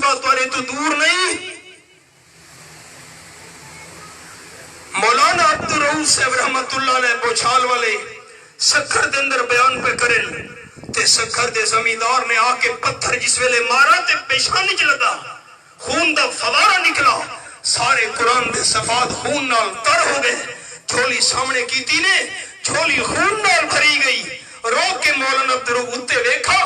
جذبہ تارے تو دور نہیں. مولانا عبدالرؤوف صاحب رحمت اللہ علیہ بوچھال والے سکھر دے اندر بیان پہ کرن تے سکھر دے زمیندار نے آ کے پتھر جس ویلے مارا تے پیشانی چ لگا, خون دا فوارہ نکلا, سارے قرآن دے صفحات خون نال تر ہو گئے. جھولی سامنے کیتی نے, جھولی خون نال بھری گئی. رو کے مولانا عبدالرؤوف اتے ویکھا,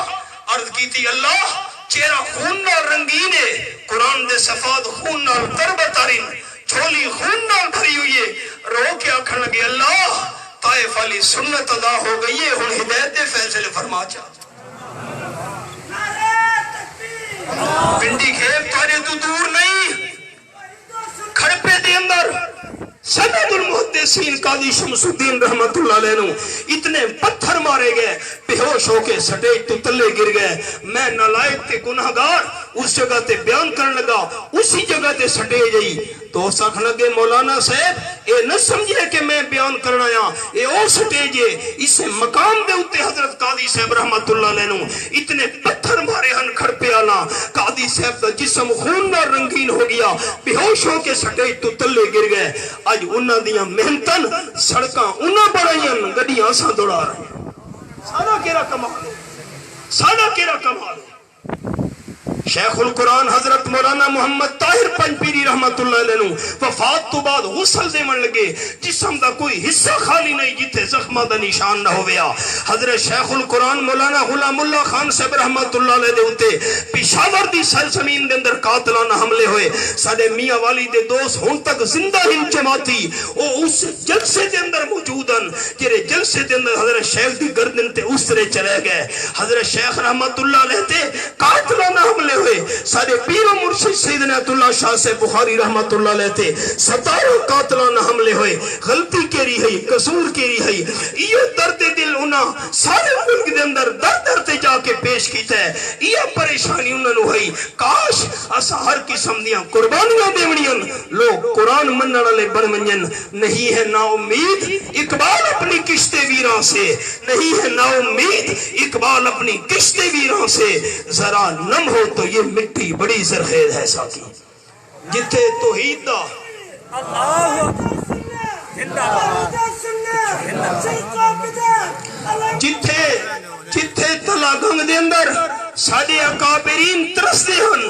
عرض کیتی اللہ چہرہ خون نال رنگین ہے, قرآن دے صفحات خون نال تر بتارین, جھولی خون نال بھری ہوئی ہے. رو کے آکھن لگے اللہ طائف والی سنت ادا ہو گئی ہے, ہن ہدایت دے فیصلے فرما چا. پنڈی کھیپ تارے تو دور نہیں. کھڑپے دے اندر سند المحدثین قاضی شمس الدین رحمت اللہ علیہ نو اتنے پتھر مارے گئے, بے ہوش ہو کے سٹیج تو تلے گر گئے. میں نالائق تے گناہگار اس جگہ تے بیان کرنے لگا, اسی جگہ تے سٹیج آئی. تو سکھ لگے مولانا صاحب اے نہ سمجھے کہ میں بیان کرنا آیا, اے او سٹیج ہے. اس مقام دے اتے حضرت قاضی صاحب رحمت اللہ علیہ نو اتنے پتھر مارے ہن کھڑپے آنا. قاضی صاحب دا جسم خون نہ رنگین ہو گیا, بے ہوش ہو کے سٹیج تو تلے گر گئے. اج انہاں دیاں محنتاں سڑکاں انہاں بڑھائیاں, گڈیاں اساں دوڑا رہے ہیں. ساڈا کیڑا کمال ہے, ساڈا کیڑا کمال ہے. شیخ القرآن حضرت مولانا محمد طاہر پنجپیری رحمت اللہ علیہ نو وفات تو بعد غسل دیون لگے, جسم دا کوئی حصہ خالی نہیں جتے زخمہ دا نشان نہ ہویا. حضرت شیخ القرآن مولانا غلام اللہ خان صاحب رحمت اللہ علیہ دے اتے پشاور دی سرزمین دے اندر قاتلانہ حملے ہوئے. سارے میاں والی دے دوست ہن تک زندہ ہن جماعتی او اس جلسے دے اندر موجودن جڑے جلسے دے اندر حضرت شیخ دی گردن تے اسرے چلے گئے. حضرت شیخ رحمت اللہ علیہ تے قاتلانہ حملے ہوئے. سارے پیر و مرشد سیدنا اللہ شاہ سے بخاری رحمت اللہ علیہ تے 17 قاتلانہ حملے ہوئے. غلطی کیری ہے, قصور کیری ہے, یہ درد دل انہاں سارے ملک دے اندر در در تے جا کے پیش کیتا ہے. یہ پریشانی انہاں نو ہے. کاش اسا ہر قسم دیاں قربانیاں دیونیاں, لوگ قرآن منن والے بن ونجن. نہیں ہے نا امید اقبال اپنی کشتے ویراں سے, نہیں ہے نا امید اقبال اپنی کشتے ویراں سے. ذرا نم ہو تو یہ مٹی بڑی زرخیز ہے ساکی, جتھے توحید دا جتھے تلا گنگ دے اندر ساڈے اکابرین ترسدے ہن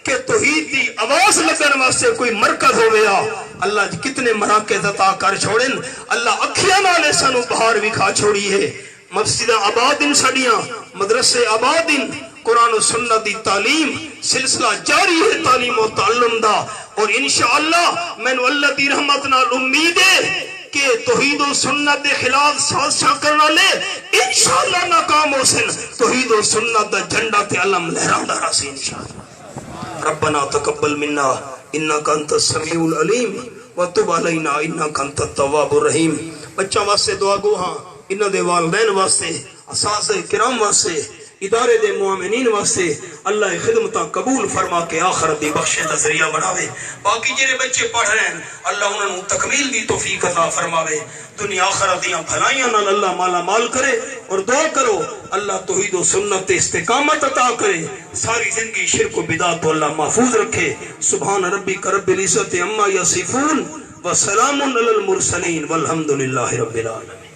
کہ توحید دی آواز لگن واسطے کوئی مرکز ہویا. اللہ کتنے مراکز عطا کر چھوڑن. اللہ اکھیاں نالے سانو بہار وکھا چھوڑی ہے. مسجدہ آباد ان ساڈیاں, مدرسے آباد ان, قرآن و سنت دی تعلیم سلسلہ جاری ہے تعلیم و تعلم دا. اور انشاءاللہ میں نو اللہ دی رحمت نال امید ہے کہ توحید و سنت دے خلاف سازشاں کرنا لے انشاءاللہ ناکام ہو سن. توحید و سنت دا جھنڈا تے علم لہراندا رہے انشاءاللہ. ربنا تقبل منا انک انت السمیع العلیم وتب علینا انک انت التواب الرحیم. بچہ واسطے دعا گو, ہاں انہاں دے والدین واسطے, اساتذہ کرام واسطے, ادارے دے مومنین واسطے اللہ خدمتاں قبول فرما کے آخرت دی بخشے دا ذریعہ بناوے. باقی جڑے بچے پڑھ رہے ہیں اللہ انہاں نوں تکمیل دی توفیق عطا فرماوے. دنیا آخرت دیاں بھلائیاں نال اللہ مالا مال کرے. اور دعا کرو اللہ توحید و سنت تے استقامت عطا کرے. ساری زندگی شرک و بدعت تو اللہ محفوظ رکھے. سبحان ربک رب العزت عما یصفون وسلام علی المرسلین والحمد للہ رب العالمین.